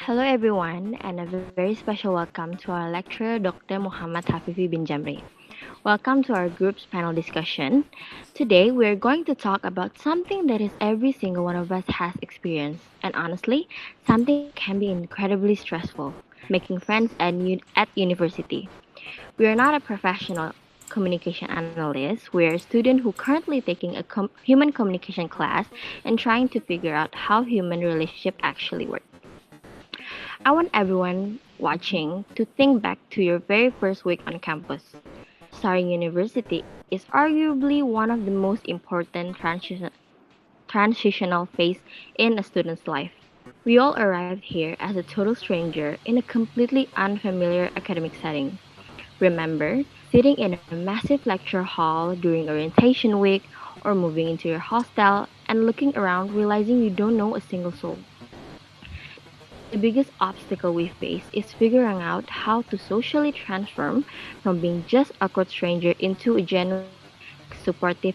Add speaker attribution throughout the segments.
Speaker 1: Hello everyone, and a very special welcome to our lecturer, Dr. Muhammad Hafifi bin Jamri. Welcome to our group's panel discussion. Today, we're going to talk about something that is every single one of us has experienced, and honestly, something that can be incredibly stressful, making friends at university. We are not a professional communication analyst. We're a student who currently taking a human communication class and trying to figure out how human relationship actually work. I want everyone watching to think back to your very first week on campus. Starting university is arguably one of the most important transitional phase in a student's life. We all arrived here as a total stranger in a completely unfamiliar academic setting. Remember, sitting in a massive lecture hall during orientation week or moving into your hostel and looking around realizing you don't know a single soul. The biggest obstacle we face is figuring out how to socially transform from being just a awkward stranger into a genuinely supportive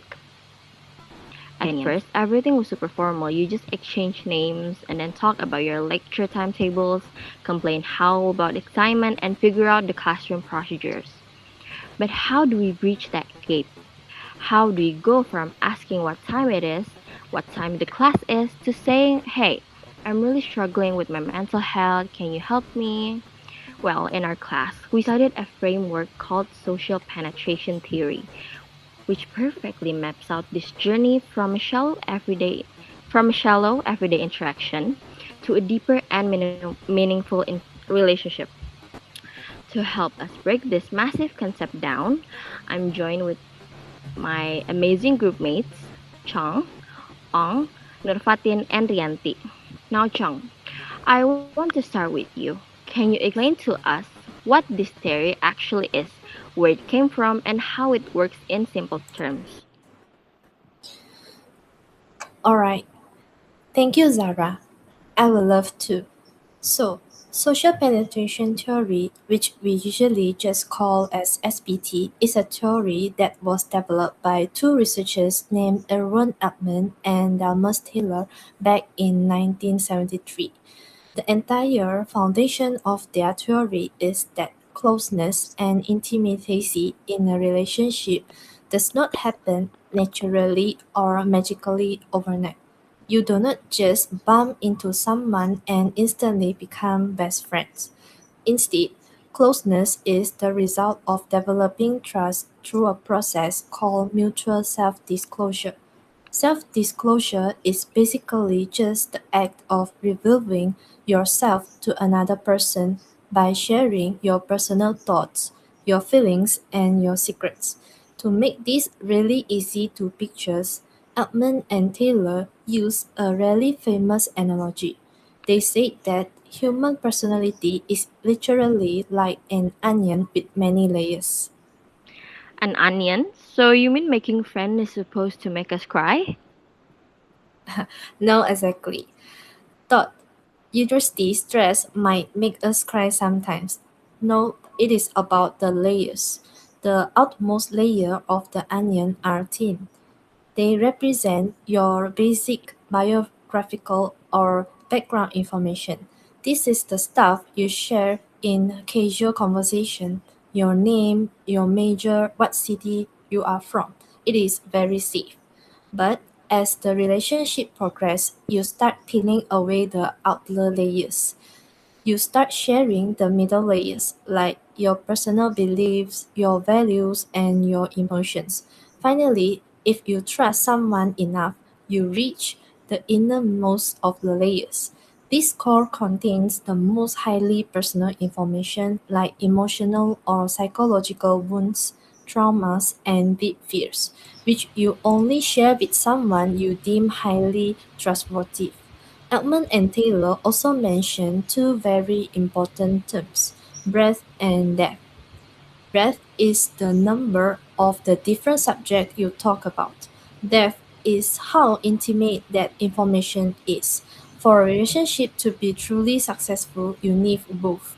Speaker 1: at first, everything was super formal. You just exchange names and then talk about your lecture timetables, complain how about excitement, and figure out the classroom procedures. But how do we breach that gate? How do we go from asking what time it is, what time the class is, to saying, hey, I'm really struggling with my mental health, can you help me? Well, in our class, we studied a framework called social penetration theory, which perfectly maps out this journey from a shallow everyday interaction to a deeper and meaningful relationship. To help us break this massive concept down, I'm joined with my amazing group mates, Chong, Ong, Nurfatin, and Rianti. Now, Chong, I want to start with you. Can you explain to us what this theory actually is, where it came from, and how it works in simple terms?
Speaker 2: Alright, thank you, Zahra. I would love to. So, social penetration theory, which we usually just call as SPT, is a theory that was developed by two researchers named Erwin Altman and Dalmas Taylor back in 1973. The entire foundation of their theory is that closeness and intimacy in a relationship does not happen naturally or magically overnight. You do not just bump into someone and instantly become best friends. Instead, closeness is the result of developing trust through a process called mutual self-disclosure. Self-disclosure is basically just the act of revealing yourself to another person by sharing your personal thoughts, your feelings, and your secrets. To make this really easy to picture, Altman and Taylor use a really famous analogy. They say that human personality is literally like an onion with many layers.
Speaker 1: An onion? So you mean making friends is supposed to make us cry?
Speaker 2: No, exactly. Thought university stress might make us cry sometimes. No, it is about the layers. The outmost layer of the onion are thin. They represent your basic biographical or background information. This is the stuff you share in casual conversation, your name, your major, what city you are from. It is very safe. But as the relationship progresses, you start peeling away the outer layers. You start sharing the middle layers, like your personal beliefs, your values, and your emotions. Finally, if you trust someone enough, you reach the innermost of the layers. This core contains the most highly personal information like emotional or psychological wounds, traumas, and deep fears, which you only share with someone you deem highly trustworthy. Altman and Taylor also mention two very important terms, breadth and depth. Breadth is the number of the different subjects you talk about. Depth is how intimate that information is. For a relationship to be truly successful, you need both.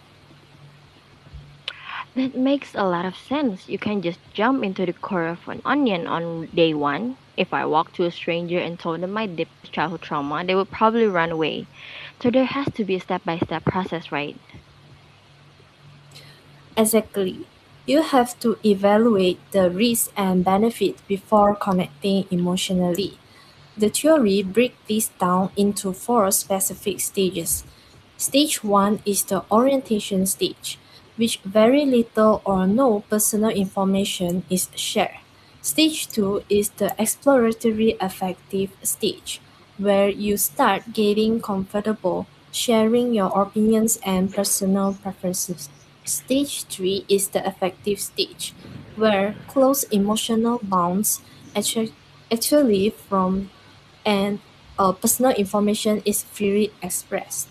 Speaker 1: That makes a lot of sense. You can just jump into the core of an onion on day one. If I walked to a stranger and told them my deepest childhood trauma, they would probably run away. So there has to be a step by step process, right?
Speaker 2: Exactly. You have to evaluate the risk and benefit before connecting emotionally. The theory breaks this down into four specific stages. Stage 1 is the orientation stage, which very little or no personal information is shared. Stage 2 is the exploratory affective stage, where you start getting comfortable sharing your opinions and personal preferences. Stage 3 is the affective stage, where close emotional bonds actually from and personal information is freely expressed.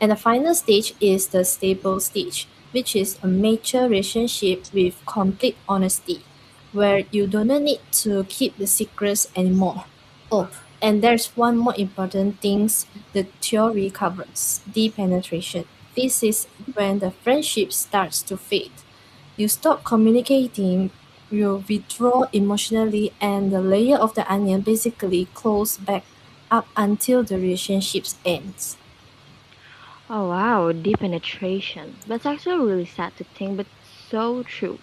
Speaker 2: And the final stage is the stable stage, which is a mature relationship with complete honesty, where you do not need to keep the secrets anymore. Oh, and there's one more important thing the theory covers: deep penetration. This is when the friendship starts to fade. You stop communicating, you withdraw emotionally, and the layer of the onion basically closes back up until the relationship ends.
Speaker 1: Oh wow, deep penetration. That's actually really sad to think, but so true.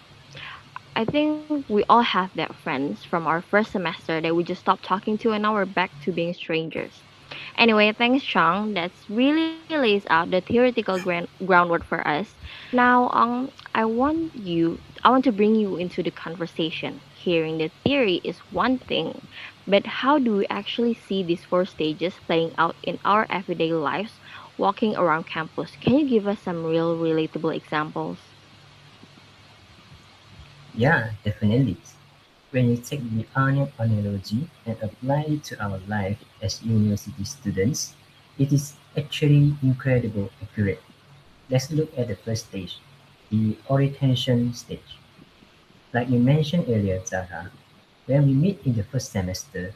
Speaker 1: I think we all have that friends from our first semester that we just stopped talking to and now we're back to being strangers. Anyway, thanks, Chong. That's really lays out the theoretical groundwork for us. Now, I want to bring you into the conversation. Hearing the theory is one thing, but how do we actually see these four stages playing out in our everyday lives, walking around campus? Can you give us some real, relatable examples?
Speaker 3: Yeah, definitely. When you take the onion analogy and apply it to our life as university students, it is actually incredibly accurate. Let's look at the first stage, the orientation stage. Like you mentioned earlier, Zahra, when we meet in the first semester,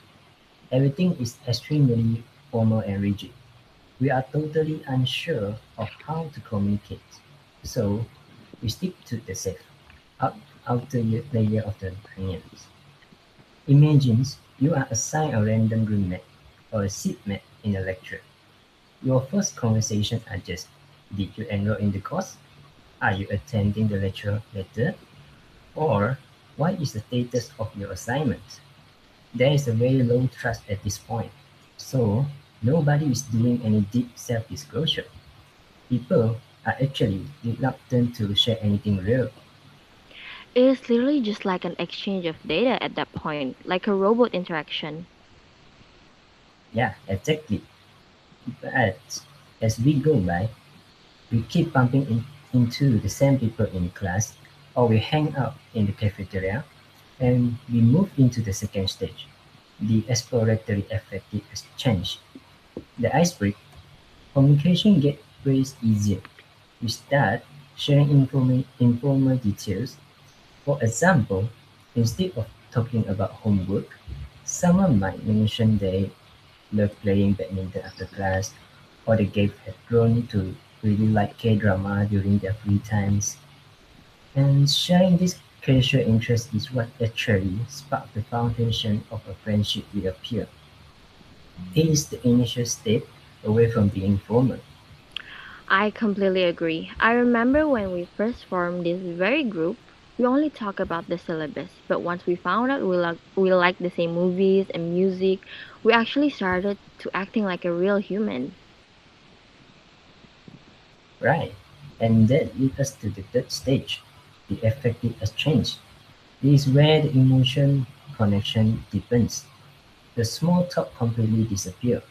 Speaker 3: everything is extremely formal and rigid. We are totally unsure of how to communicate. So we stick to the safe, out, outer layer of the onions. Imagine you are assigned a random roommate or a seatmate in a lecture. Your first conversations are just, did you enroll in the course? Are you attending the lecture later? Or what is the status of your assignment? There is a very low trust at this point. So nobody is doing any deep self-disclosure. People are actually reluctant to share anything real.
Speaker 1: It's literally just like an exchange of data at that point, like a robot interaction.
Speaker 3: Yeah, exactly. But as we go by, we keep bumping into the same people in class, or we hang out in the cafeteria, and we move into the second stage, the exploratory affective exchange. The icebreaker communication gets way easier. We start sharing informal details. For example, instead of talking about homework, someone might mention they love playing badminton after class, or they have grown to really like K-drama during their free times. And sharing this casual interest is what actually sparked the foundation of a friendship with a peer. It is the initial step away from being formal.
Speaker 1: I completely agree. I remember when we first formed this very group, we only talk about the syllabus, but once we found out we like the same movies and music, we actually started to acting like a real human.
Speaker 3: Right. And that leads us to the third stage, the affective exchange. This is where the emotion connection deepens. The small talk completely disappears.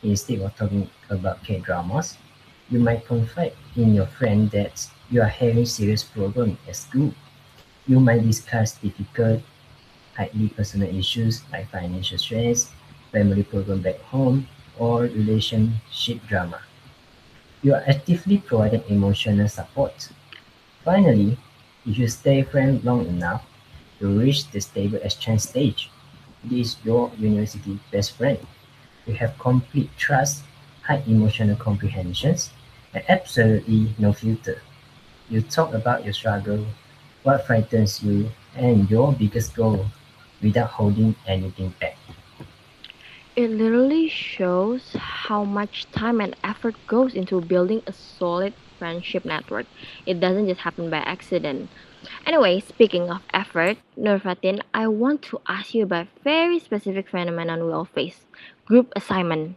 Speaker 3: Instead of talking about K-dramas, you might confide in your friend that you are having serious problems at school. You might discuss difficult, highly personal issues like financial stress, family problem back home, or relationship drama. You are actively providing emotional support. Finally, if you stay friends long enough, you reach the stable exchange stage. This is your university best friend. You have complete trust, high emotional comprehensions, and absolutely no filter. You talk about your struggle, what frightens you, and your biggest goal without holding anything back.
Speaker 1: It literally shows how much time and effort goes into building a solid friendship network. It doesn't just happen by accident. Anyway, speaking of effort, Nurfatin, I want to ask you about a very specific phenomenon we all face: group assignment.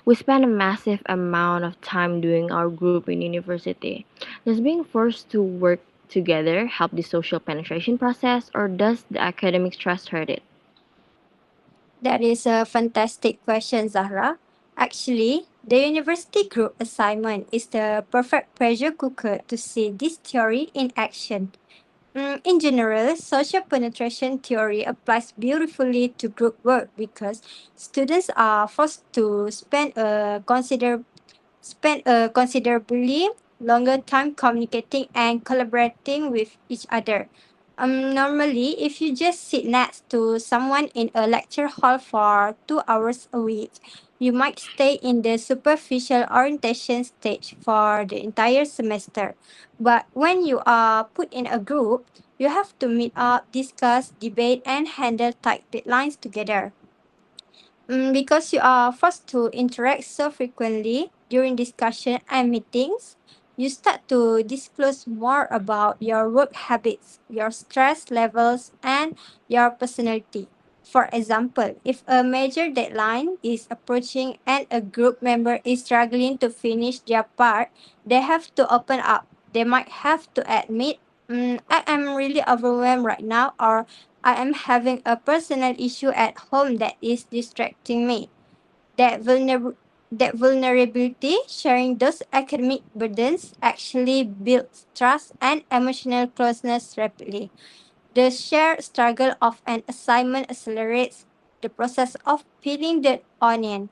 Speaker 1: We spend a massive amount of time doing our group in university. Does being forced to work together help the social penetration process, or does the academic stress hurt it?
Speaker 4: That is a fantastic question, Zahra. Actually, the university group assignment is the perfect pressure cooker to see this theory in action. In general, social penetration theory applies beautifully to group work because students are forced to spend a considerably longer time communicating and collaborating with each other. Normally, if you just sit next to someone in a lecture hall for 2 hours a week, you might stay in the superficial orientation stage for the entire semester. But when you are put in a group, you have to meet up, discuss, debate, and handle tight deadlines together. Because you are forced to interact so frequently during discussion and meetings, you start to disclose more about your work habits, your stress levels, and your personality. For example, if a major deadline is approaching and a group member is struggling to finish their part, they have to open up. They might have to admit, I am really overwhelmed right now, or I am having a personal issue at home that is distracting me. That, that vulnerability, sharing those academic burdens, actually builds trust and emotional closeness rapidly. The shared struggle of an assignment accelerates the process of peeling the onion.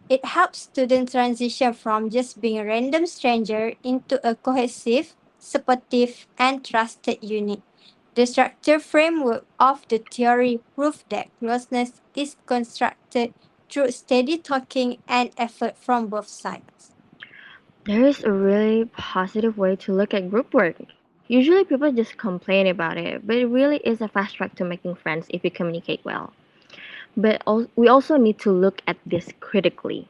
Speaker 4: It helps students transition from just being a random stranger into a cohesive, supportive, and trusted unit. The structure framework of the theory proves that closeness is constructed through steady talking and effort from both sides.
Speaker 1: There is a really positive way to look at group work. Usually people just complain about it, but it really is a fast track to making friends if you communicate well. But we also need to look at this critically.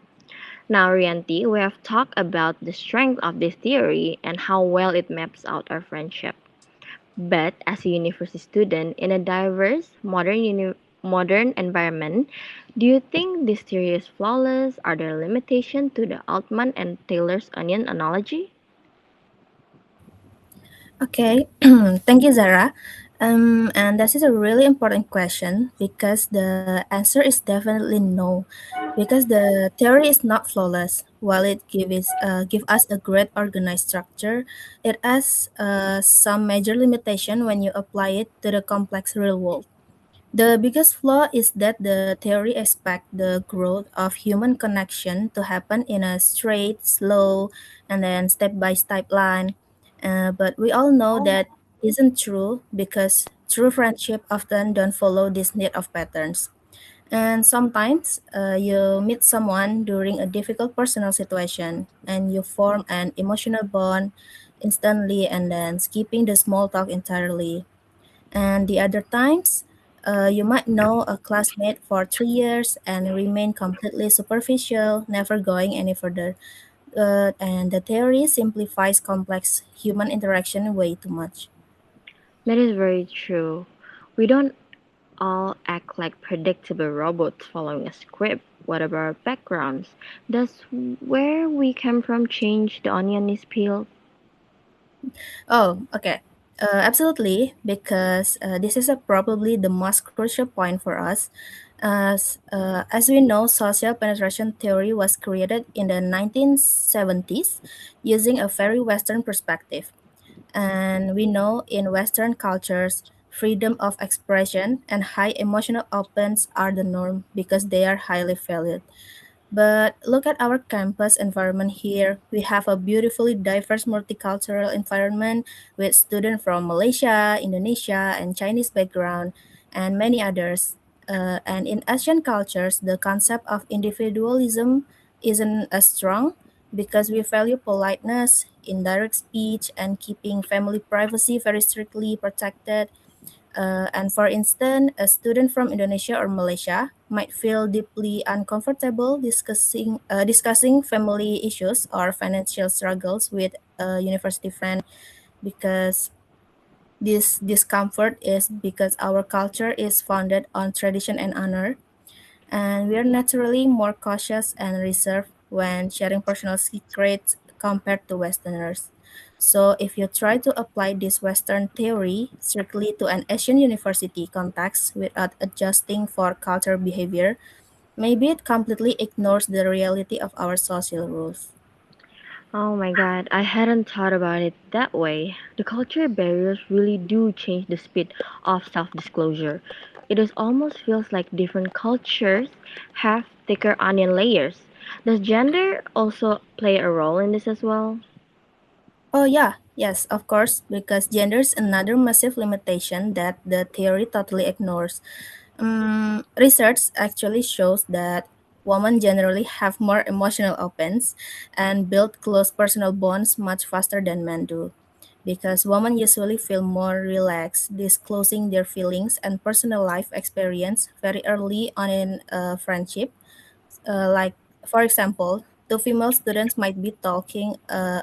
Speaker 1: Now, Rianti, we have talked about the strength of this theory and how well it maps out our friendship. But as a university student in a diverse, modern environment, do you think this theory is flawless? Are there limitations to the Altman and Taylor's onion analogy?
Speaker 2: Okay, thank you, Zara. And that is a really important question because the answer is definitely no, because the theory is not flawless. While it give us a great organized structure, it has some major limitation when you apply it to the complex real world. The biggest flaw is that the theory expects the growth of human connection to happen in a straight, slow, and then step-by-step line. But we all know that isn't true because true friendship often don't follow this need of patterns. And sometimes you meet someone during a difficult personal situation and you form an emotional bond instantly and then skipping the small talk entirely. And the other times, you might know a classmate for 3 years and remain completely superficial, never going any further. And the theory simplifies complex human interaction way too much.
Speaker 1: That is very true. We don't all act like predictable robots following a script. What about our backgrounds? Does where we come from change the onion is peeled?
Speaker 2: Oh, okay. Absolutely, because this is probably the most crucial point for us. As we know, social penetration theory was created in the 1970s using a very Western perspective. And we know in Western cultures, freedom of expression and high emotional opens are the norm because they are highly valued. But look at our campus environment here. We have a beautifully diverse multicultural environment with students from Malaysia, Indonesia, and Chinese background, and many others. And in Asian cultures, the concept of individualism isn't as strong because we value politeness, indirect speech, and keeping family privacy very strictly protected. And for instance, a student from Indonesia or Malaysia
Speaker 5: might feel deeply uncomfortable discussing family issues or financial struggles with a university friend because this discomfort is because our culture is founded on tradition and honor, and we are naturally more cautious and reserved when sharing personal secrets compared to Westerners. So, if you try to apply this Western theory strictly to an Asian university context without adjusting for cultural behavior, maybe it completely ignores the reality of our social rules.
Speaker 1: Oh my god, I hadn't thought about it that way. The cultural barriers really do change the speed of self disclosure. It is almost feels like different cultures have thicker onion layers. Does gender also play a role in this as well?
Speaker 5: Oh, yeah, yes, of course, because gender is another massive limitation that the theory totally ignores. Research actually shows that women generally have more emotional opens and build close personal bonds much faster than men do. Because women usually feel more relaxed disclosing their feelings and personal life experience very early on in a friendship. Like, for example, two female students might be talking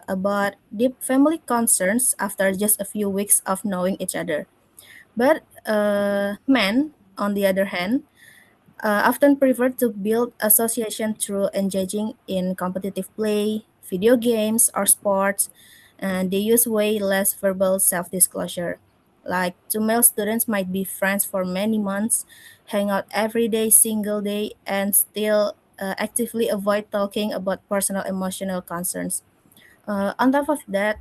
Speaker 5: about deep family concerns after just a few weeks of knowing each other. But men, on the other hand, often prefer to build association through engaging in competitive play, video games, or sports, and they use way less verbal self-disclosure. Like two male students might be friends for many months, hang out every day, single day, and still actively avoid talking about personal emotional concerns. On top of that,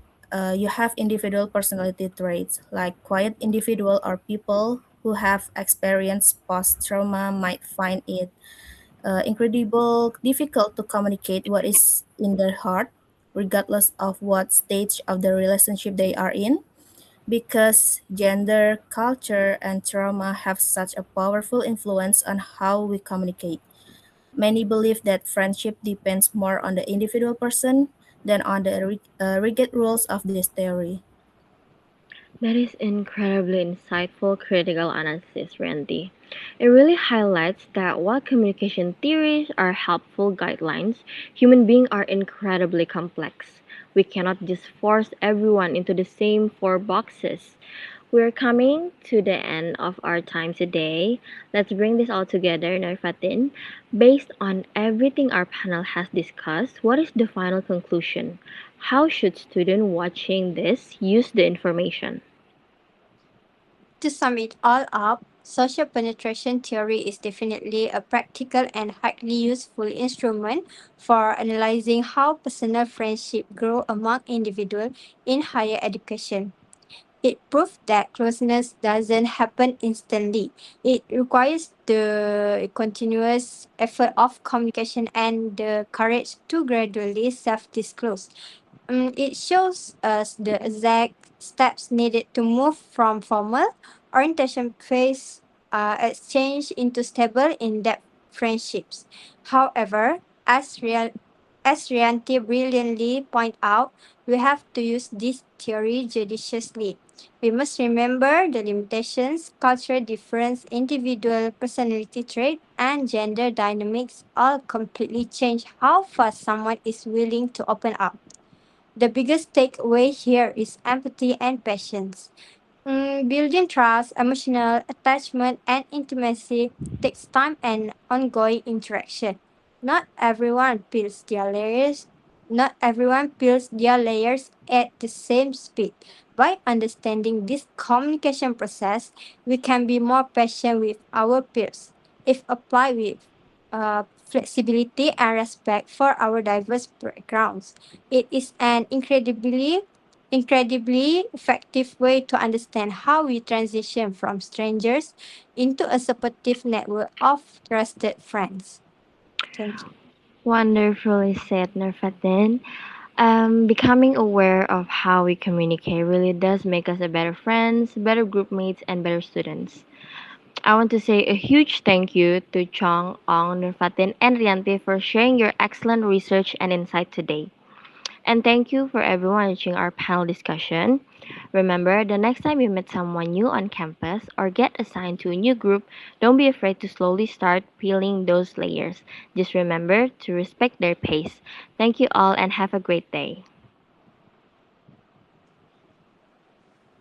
Speaker 5: you have individual personality traits like quiet individual or people who have experienced post trauma might find it incredible difficult to communicate what is in their heart, regardless of what stage of the relationship they are in, because gender, culture, and trauma have such a powerful influence on how we communicate. Many believe that friendship depends more on the individual person than on the rigid rules of this theory.
Speaker 1: That is incredibly insightful critical analysis, Randy. It really highlights that while communication theories are helpful guidelines, human beings are incredibly complex. We cannot just force everyone into the same four boxes. We're coming to the end of our time today. Let's bring this all together, Narfatin. Based on everything our panel has discussed, what is the final conclusion? How should students watching this use the information?
Speaker 4: To sum it all up, social penetration theory is definitely a practical and highly useful instrument for analyzing how personal friendship grow among individuals in higher education. It proves that closeness doesn't happen instantly. It requires the continuous effort of communication and the courage to gradually self-disclose. It shows us the exact steps needed to move from formal orientation phase exchange into stable in-depth friendships. However, as Rianti brilliantly point out, we have to use this theory judiciously. We must remember the limitations, cultural difference, individual personality trait, and gender dynamics all completely change how fast someone is willing to open up. The biggest takeaway here is empathy and patience. Building trust, emotional attachment, and intimacy takes time and ongoing interaction. Not everyone peels their layers. Not everyone peels their layers at the same speed. By understanding this communication process, we can be more patient with our peers. If applied with flexibility and respect for our diverse backgrounds, it is an incredibly effective way to understand how we transition from strangers into a supportive network of trusted friends. Thank you.
Speaker 1: Wonderfully said, Nerfatin. Becoming aware of how we communicate really does make us a better friends, better group mates, and better students. I want to say a huge thank you to Chong, Ong, Nerfatin, and Rianti for sharing your excellent research and insight today. And thank you for everyone watching our panel discussion. Remember, the next time you meet someone new on campus or get assigned to a new group, don't be afraid to slowly start peeling those layers. Just remember to respect their pace. Thank you all and have a great day.